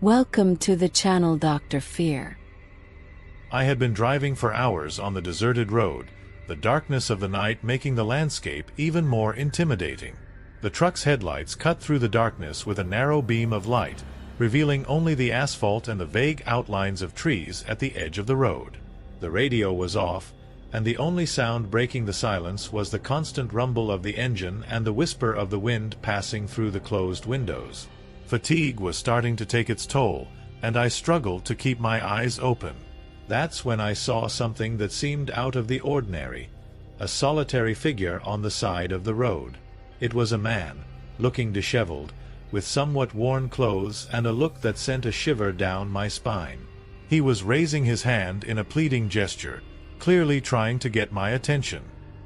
Welcome to the channel Dr. Fear. I had been driving for hours on the deserted road, the darkness of the night making the landscape even more intimidating. The truck's headlights cut through the darkness with a narrow beam of light, revealing only the asphalt and the vague outlines of trees at the edge of the road. The radio was off, and the only sound breaking the silence was the constant rumble of the engine and the whisper of the wind passing through the closed windows. Fatigue was starting to take its toll, and I struggled to keep my eyes open. That's when I saw something that seemed out of the ordinary. A solitary figure on the side of the road. It was a man, looking disheveled, with somewhat worn clothes and a look that sent a shiver down my spine. He was raising his hand in a pleading gesture, clearly trying to get my attention.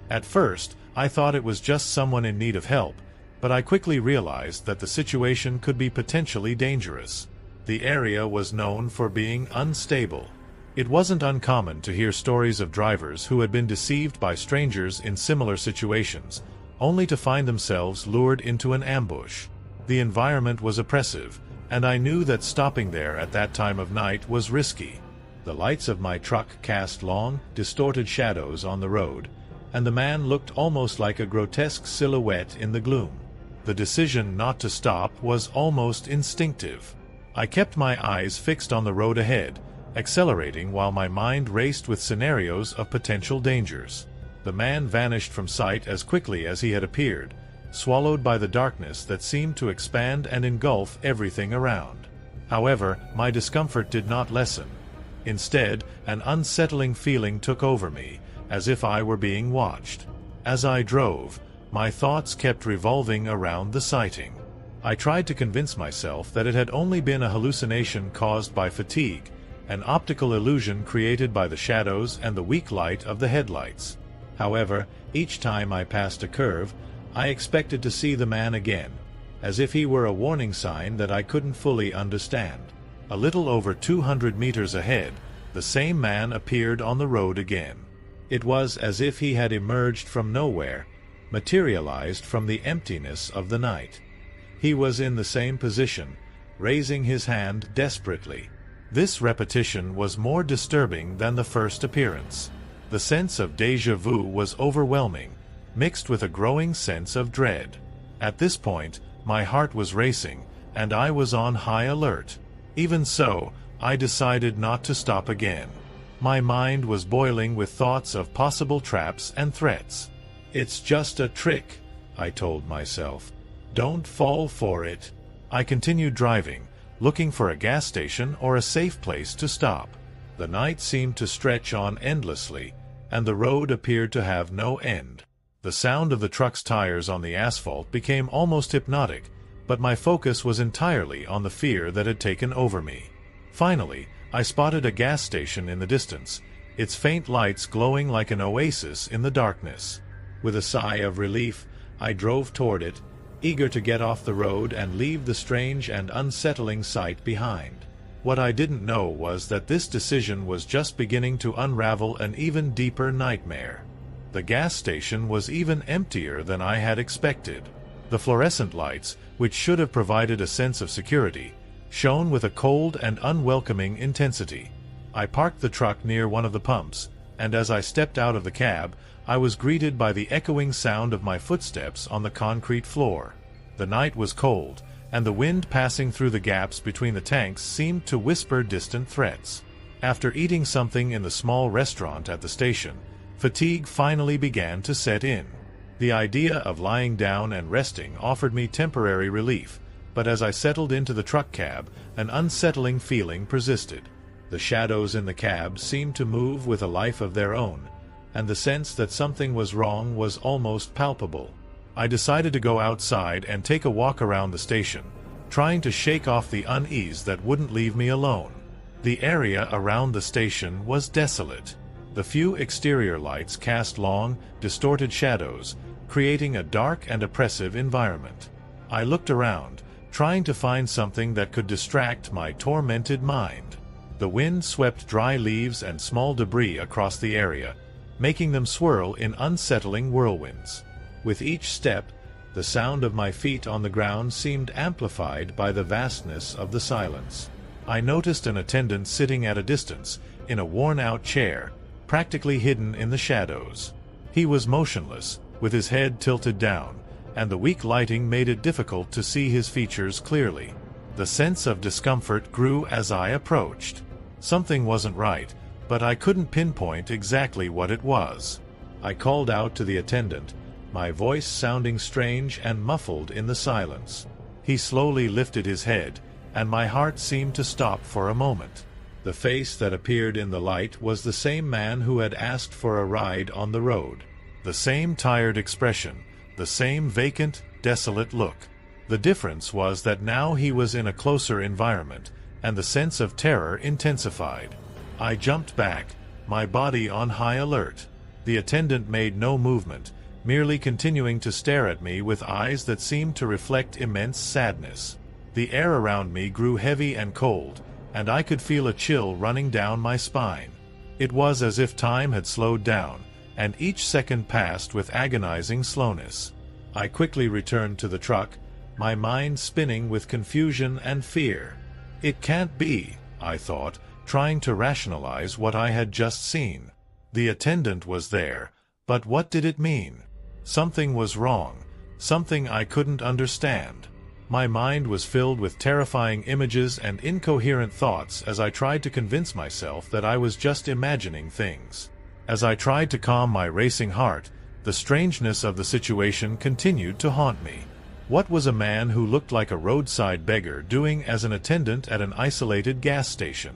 At first, I thought it was just someone in need of help, but I quickly realized that the situation could be potentially dangerous. The area was known for being unstable. It wasn't uncommon to hear stories of drivers who had been deceived by strangers in similar situations, only to find themselves lured into an ambush. The environment was oppressive, and I knew that stopping there at that time of night was risky. The lights of my truck cast long, distorted shadows on the road, and the man looked almost like a grotesque silhouette in the gloom. The decision not to stop was almost instinctive. I kept my eyes fixed on the road ahead, accelerating while my mind raced with scenarios of potential dangers. The man vanished from sight as quickly as he had appeared, swallowed by the darkness that seemed to expand and engulf everything around. However, my discomfort did not lessen. Instead, an unsettling feeling took over me, as if I were being watched. As I drove, my thoughts kept revolving around the sighting. I tried to convince myself that it had only been a hallucination caused by fatigue, an optical illusion created by the shadows and the weak light of the headlights. However, each time I passed a curve, I expected to see the man again, as if he were a warning sign that I couldn't fully understand. A little over 200 meters ahead, the same man appeared on the road again. It was as if he had emerged from nowhere, materialized from the emptiness of the night. He was in the same position, raising his hand desperately. This repetition was more disturbing than the first appearance. The sense of déjà vu was overwhelming, mixed with a growing sense of dread. At this point, my heart was racing, and I was on high alert. Even so, I decided not to stop again. My mind was boiling with thoughts of possible traps and threats. "It's just a trick," I told myself. "Don't fall for it." I continued driving, looking for a gas station or a safe place to stop. The night seemed to stretch on endlessly, and the road appeared to have no end. The sound of the truck's tires on the asphalt became almost hypnotic, but my focus was entirely on the fear that had taken over me. Finally, I spotted a gas station in the distance, its faint lights glowing like an oasis in the darkness. With a sigh of relief, I drove toward it, eager to get off the road and leave the strange and unsettling sight behind. What I didn't know was that this decision was just beginning to unravel an even deeper nightmare. The gas station was even emptier than I had expected. The fluorescent lights, which should have provided a sense of security, shone with a cold and unwelcoming intensity. I parked the truck near one of the pumps, and as I stepped out of the cab, I was greeted by the echoing sound of my footsteps on the concrete floor. The night was cold, and the wind passing through the gaps between the tanks seemed to whisper distant threats. After eating something in the small restaurant at the station, fatigue finally began to set in. The idea of lying down and resting offered me temporary relief, but as I settled into the truck cab, an unsettling feeling persisted. The shadows in the cab seemed to move with a life of their own, and the sense that something was wrong was almost palpable. I decided to go outside and take a walk around the station, trying to shake off the unease that wouldn't leave me alone. The area around the station was desolate. The few exterior lights cast long, distorted shadows, creating a dark and oppressive environment. I looked around, trying to find something that could distract my tormented mind. The wind swept dry leaves and small debris across the area, making them swirl in unsettling whirlwinds. With each step, the sound of my feet on the ground seemed amplified by the vastness of the silence. I noticed an attendant sitting at a distance, in a worn-out chair, practically hidden in the shadows. He was motionless, with his head tilted down, and the weak lighting made it difficult to see his features clearly. The sense of discomfort grew as I approached. Something wasn't right, but I couldn't pinpoint exactly what it was. I called out to the attendant, my voice sounding strange and muffled in the silence. He slowly lifted his head, and my heart seemed to stop for a moment. The face that appeared in the light was the same man who had asked for a ride on the road. The same tired expression, the same vacant, desolate look. The difference was that now he was in a closer environment, and the sense of terror intensified. I jumped back, my body on high alert. The attendant made no movement, merely continuing to stare at me with eyes that seemed to reflect immense sadness. The air around me grew heavy and cold, and I could feel a chill running down my spine. It was as if time had slowed down, and each second passed with agonizing slowness. I quickly returned to the truck, my mind spinning with confusion and fear. It can't be, I thought, trying to rationalize what I had just seen. The attendant was there, but what did it mean? Something was wrong, something I couldn't understand. My mind was filled with terrifying images and incoherent thoughts as I tried to convince myself that I was just imagining things. As I tried to calm my racing heart, the strangeness of the situation continued to haunt me. What was a man who looked like a roadside beggar doing as an attendant at an isolated gas station?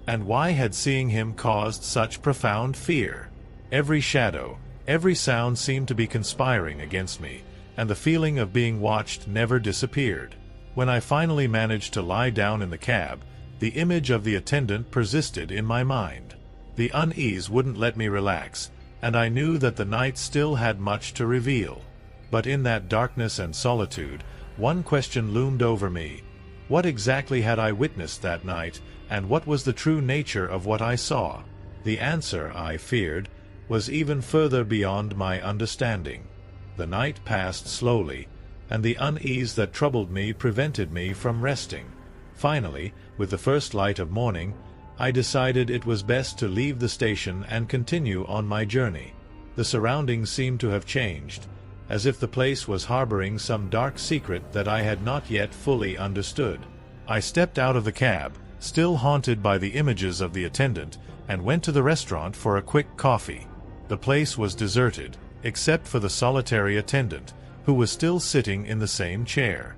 And why had seeing him caused such profound fear? Every shadow, every sound seemed to be conspiring against me, and the feeling of being watched never disappeared. When I finally managed to lie down in the cab, the image of the attendant persisted in my mind. The unease wouldn't let me relax, and I knew that the night still had much to reveal. But in that darkness and solitude, one question loomed over me. What exactly had I witnessed that night, and what was the true nature of what I saw? The answer, I feared, was even further beyond my understanding. The night passed slowly, and the unease that troubled me prevented me from resting. Finally, with the first light of morning, I decided it was best to leave the station and continue on my journey. The surroundings seemed to have changed, as if the place was harboring some dark secret that I had not yet fully understood. I stepped out of the cab, still haunted by the images of the attendant, and went to the restaurant for a quick coffee. The place was deserted, except for the solitary attendant, who was still sitting in the same chair.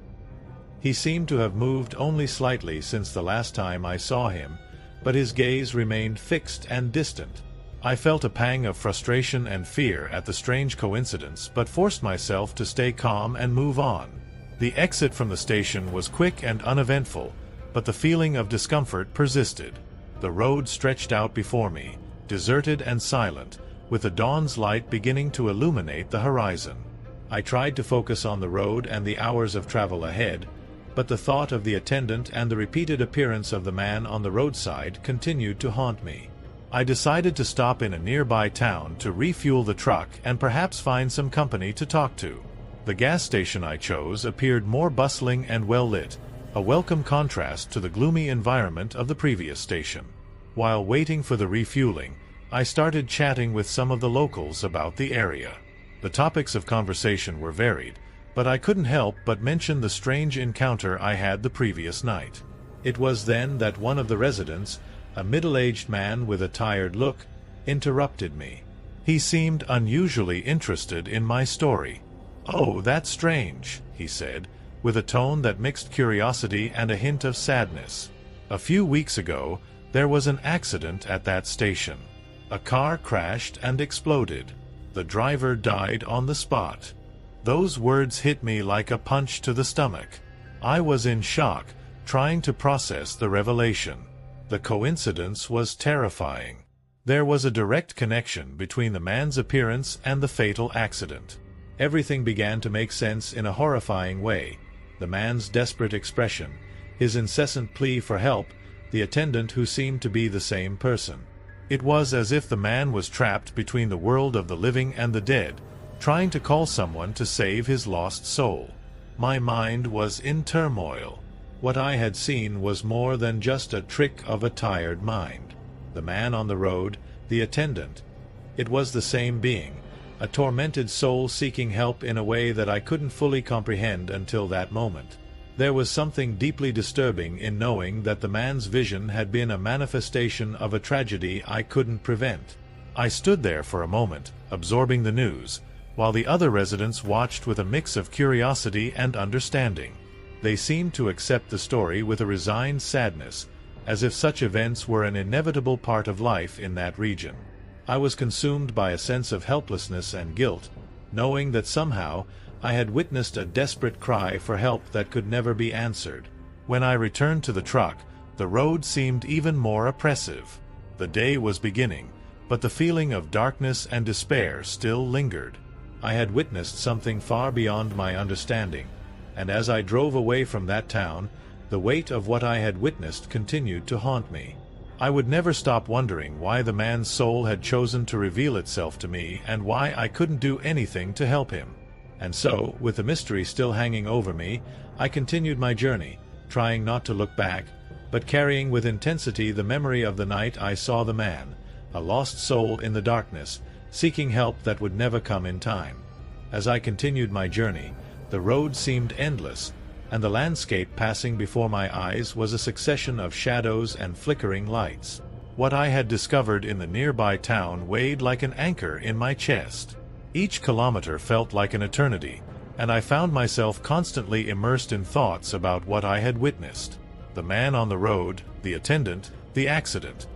He seemed to have moved only slightly since the last time I saw him, but his gaze remained fixed and distant. I felt a pang of frustration and fear at the strange coincidence, but forced myself to stay calm and move on. The exit from the station was quick and uneventful, but the feeling of discomfort persisted. The road stretched out before me, deserted and silent, with the dawn's light beginning to illuminate the horizon. I tried to focus on the road and the hours of travel ahead, but the thought of the attendant and the repeated appearance of the man on the roadside continued to haunt me. I decided to stop in a nearby town to refuel the truck and perhaps find some company to talk to. The gas station I chose appeared more bustling and well-lit, a welcome contrast to the gloomy environment of the previous station. While waiting for the refueling, I started chatting with some of the locals about the area. The topics of conversation were varied, but I couldn't help but mention the strange encounter I had the previous night. It was then that one of the residents, a middle-aged man with a tired look, interrupted me. He seemed unusually interested in my story. "Oh, that's strange," he said, with a tone that mixed curiosity and a hint of sadness. "A few weeks ago, there was an accident at that station. A car crashed and exploded. The driver died on the spot." Those words hit me like a punch to the stomach. I was in shock, trying to process the revelation. The coincidence was terrifying. There was a direct connection between the man's appearance and the fatal accident. Everything began to make sense in a horrifying way. The man's desperate expression, his incessant plea for help, the attendant who seemed to be the same person. It was as if the man was trapped between the world of the living and the dead, trying to call someone to save his lost soul. My mind was in turmoil. What I had seen was more than just a trick of a tired mind. The man on the road, the attendant. It was the same being, a tormented soul seeking help in a way that I couldn't fully comprehend until that moment. There was something deeply disturbing in knowing that the man's vision had been a manifestation of a tragedy I couldn't prevent. I stood there for a moment, absorbing the news, while the other residents watched with a mix of curiosity and understanding. They seemed to accept the story with a resigned sadness, as if such events were an inevitable part of life in that region. I was consumed by a sense of helplessness and guilt, knowing that somehow I had witnessed a desperate cry for help that could never be answered. When I returned to the truck, the road seemed even more oppressive. The day was beginning, but the feeling of darkness and despair still lingered. I had witnessed something far beyond my understanding, and as I drove away from that town, the weight of what I had witnessed continued to haunt me. I would never stop wondering why the man's soul had chosen to reveal itself to me and why I couldn't do anything to help him. And so, with the mystery still hanging over me, I continued my journey, trying not to look back, but carrying with intensity the memory of the night I saw the man, a lost soul in the darkness, seeking help that would never come in time. As I continued my journey, the road seemed endless, and the landscape passing before my eyes was a succession of shadows and flickering lights. What I had discovered in the nearby town weighed like an anchor in my chest. Each kilometer felt like an eternity, and I found myself constantly immersed in thoughts about what I had witnessed. The man on the road, the attendant, the accident.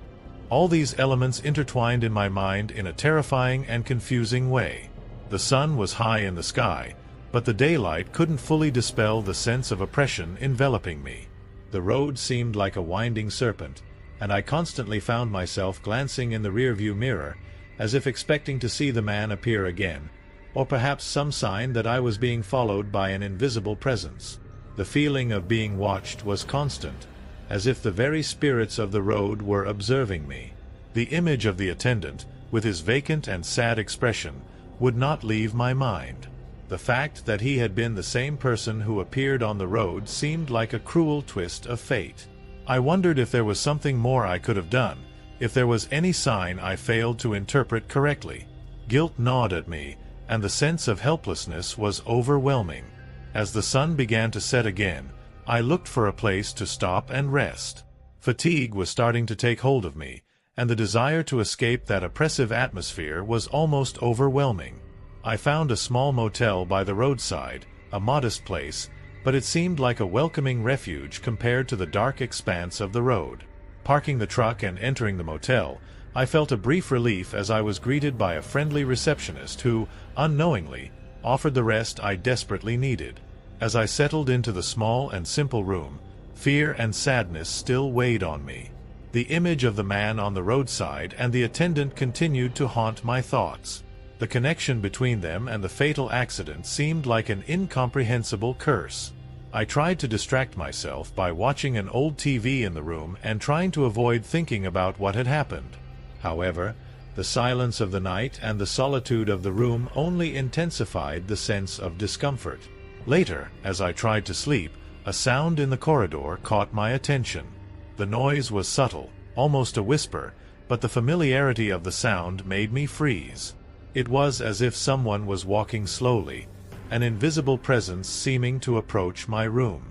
All these elements intertwined in my mind in a terrifying and confusing way. The sun was high in the sky, but the daylight couldn't fully dispel the sense of oppression enveloping me. The road seemed like a winding serpent, and I constantly found myself glancing in the rearview mirror, as if expecting to see the man appear again, or perhaps some sign that I was being followed by an invisible presence. The feeling of being watched was constant, as if the very spirits of the road were observing me. The image of the attendant, with his vacant and sad expression, would not leave my mind. The fact that he had been the same person who appeared on the road seemed like a cruel twist of fate. I wondered if there was something more I could have done, if there was any sign I failed to interpret correctly. Guilt gnawed at me, and the sense of helplessness was overwhelming. As the sun began to set again, I looked for a place to stop and rest. Fatigue was starting to take hold of me, and the desire to escape that oppressive atmosphere was almost overwhelming. I found a small motel by the roadside, a modest place, but it seemed like a welcoming refuge compared to the dark expanse of the road. Parking the truck and entering the motel, I felt a brief relief as I was greeted by a friendly receptionist who, unknowingly, offered the rest I desperately needed. As I settled into the small and simple room, fear and sadness still weighed on me. The image of the man on the roadside and the attendant continued to haunt my thoughts. The connection between them and the fatal accident seemed like an incomprehensible curse. I tried to distract myself by watching an old TV in the room and trying to avoid thinking about what had happened. However, the silence of the night and the solitude of the room only intensified the sense of discomfort. Later, as I tried to sleep, a sound in the corridor caught my attention. The noise was subtle, almost a whisper, but the familiarity of the sound made me freeze. It was as if someone was walking slowly, an invisible presence seeming to approach my room.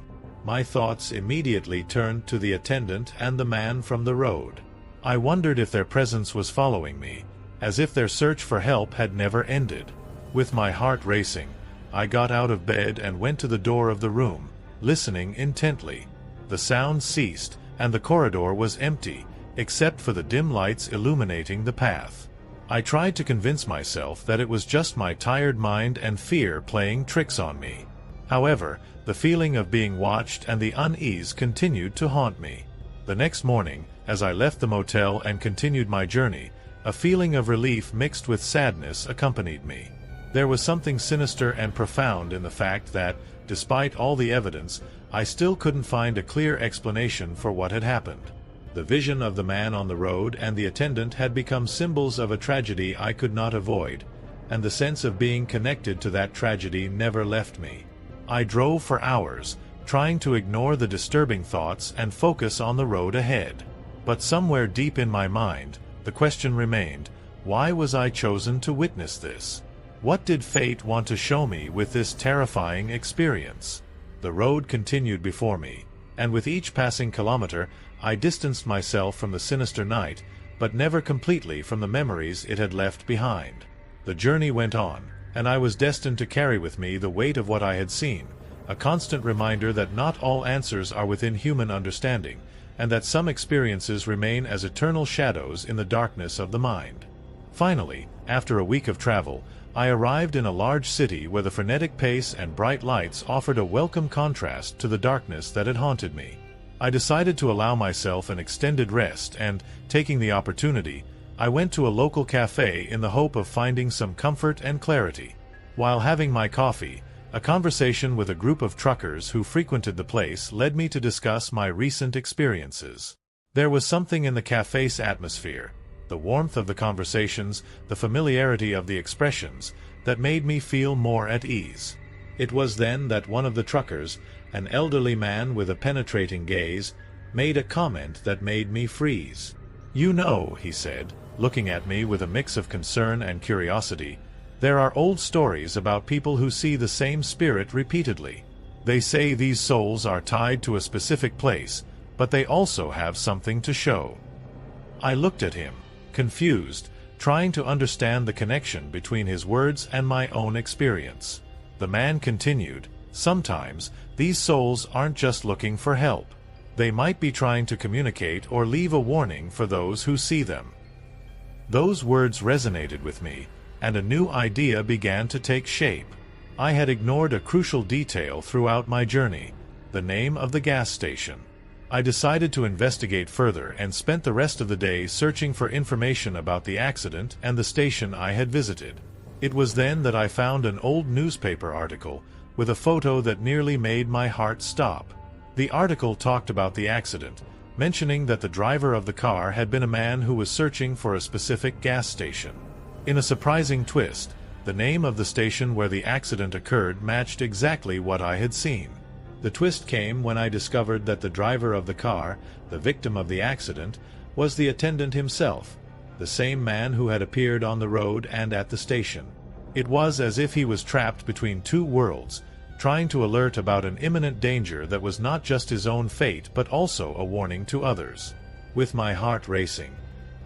My thoughts immediately turned to the attendant and the man from the road. I wondered if their presence was following me, as if their search for help had never ended. With my heart racing, I got out of bed and went to the door of the room, listening intently. The sound ceased, and the corridor was empty, except for the dim lights illuminating the path. I tried to convince myself that it was just my tired mind and fear playing tricks on me. However, the feeling of being watched and the unease continued to haunt me. The next morning, as I left the motel and continued my journey, a feeling of relief mixed with sadness accompanied me. There was something sinister and profound in the fact that, despite all the evidence, I still couldn't find a clear explanation for what had happened. The vision of the man on the road and the attendant had become symbols of a tragedy I could not avoid, and the sense of being connected to that tragedy never left me. I drove for hours, trying to ignore the disturbing thoughts and focus on the road ahead. But somewhere deep in my mind, the question remained, why was I chosen to witness this? What did fate want to show me with this terrifying experience? The road continued before me, and with each passing kilometer, I distanced myself from the sinister night, but never completely from the memories it had left behind. The journey went on, and I was destined to carry with me the weight of what I had seen, a constant reminder that not all answers are within human understanding, and that some experiences remain as eternal shadows in the darkness of the mind. Finally, after a week of travel, I arrived in a large city where the frenetic pace and bright lights offered a welcome contrast to the darkness that had haunted me. I decided to allow myself an extended rest and, taking the opportunity, I went to a local cafe in the hope of finding some comfort and clarity. While having my coffee, a conversation with a group of truckers who frequented the place led me to discuss my recent experiences. There was something in the cafe's atmosphere, the warmth of the conversations, the familiarity of the expressions, that made me feel more at ease. It was then that one of the truckers, an elderly man with a penetrating gaze, made a comment that made me freeze. "You know," he said, looking at me with a mix of concern and curiosity, "there are old stories about people who see the same spirit repeatedly. They say these souls are tied to a specific place, but they also have something to show." I looked at him, confused, trying to understand the connection between his words and my own experience. The man continued, "Sometimes, these souls aren't just looking for help. They might be trying to communicate or leave a warning for those who see them." Those words resonated with me, and a new idea began to take shape. I had ignored a crucial detail throughout my journey, the name of the gas station. I decided to investigate further and spent the rest of the day searching for information about the accident and the station I had visited. It was then that I found an old newspaper article with a photo that nearly made my heart stop. The article talked about the accident, mentioning that the driver of the car had been a man who was searching for a specific gas station. In a surprising twist, the name of the station where the accident occurred matched exactly what I had seen. The twist came when I discovered that the driver of the car, the victim of the accident, was the attendant himself, the same man who had appeared on the road and at the station. It was as if he was trapped between two worlds, trying to alert about an imminent danger that was not just his own fate but also a warning to others. With my heart racing,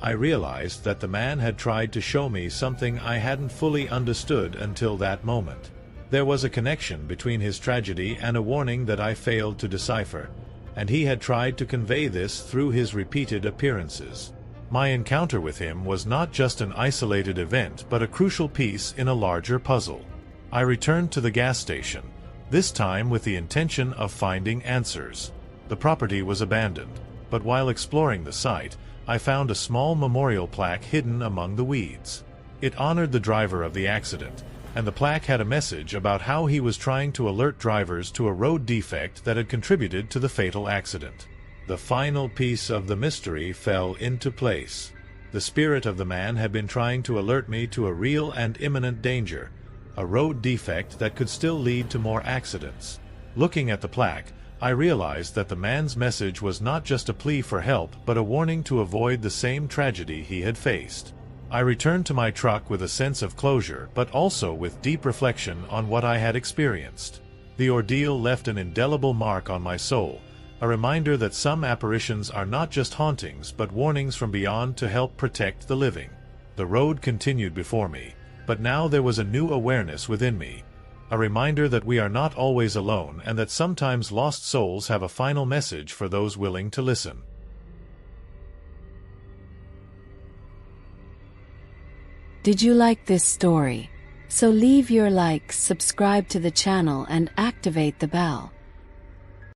I realized that the man had tried to show me something I hadn't fully understood until that moment. There was a connection between his tragedy and a warning that I failed to decipher, and he had tried to convey this through his repeated appearances. My encounter with him was not just an isolated event but a crucial piece in a larger puzzle. I returned to the gas station, this time with the intention of finding answers. The property was abandoned, but while exploring the site, I found a small memorial plaque hidden among the weeds. It honored the driver of the accident, and the plaque had a message about how he was trying to alert drivers to a road defect that had contributed to the fatal accident. The final piece of the mystery fell into place. The spirit of the man had been trying to alert me to a real and imminent danger, a road defect that could still lead to more accidents. Looking at the plaque, I realized that the man's message was not just a plea for help but a warning to avoid the same tragedy he had faced. I returned to my truck with a sense of closure but also with deep reflection on what I had experienced. The ordeal left an indelible mark on my soul, a reminder that some apparitions are not just hauntings but warnings from beyond to help protect the living. The road continued before me, but now there was a new awareness within me, a reminder that we are not always alone and that sometimes lost souls have a final message for those willing to listen. Did you like this story? So leave your like, subscribe to the channel and activate the bell.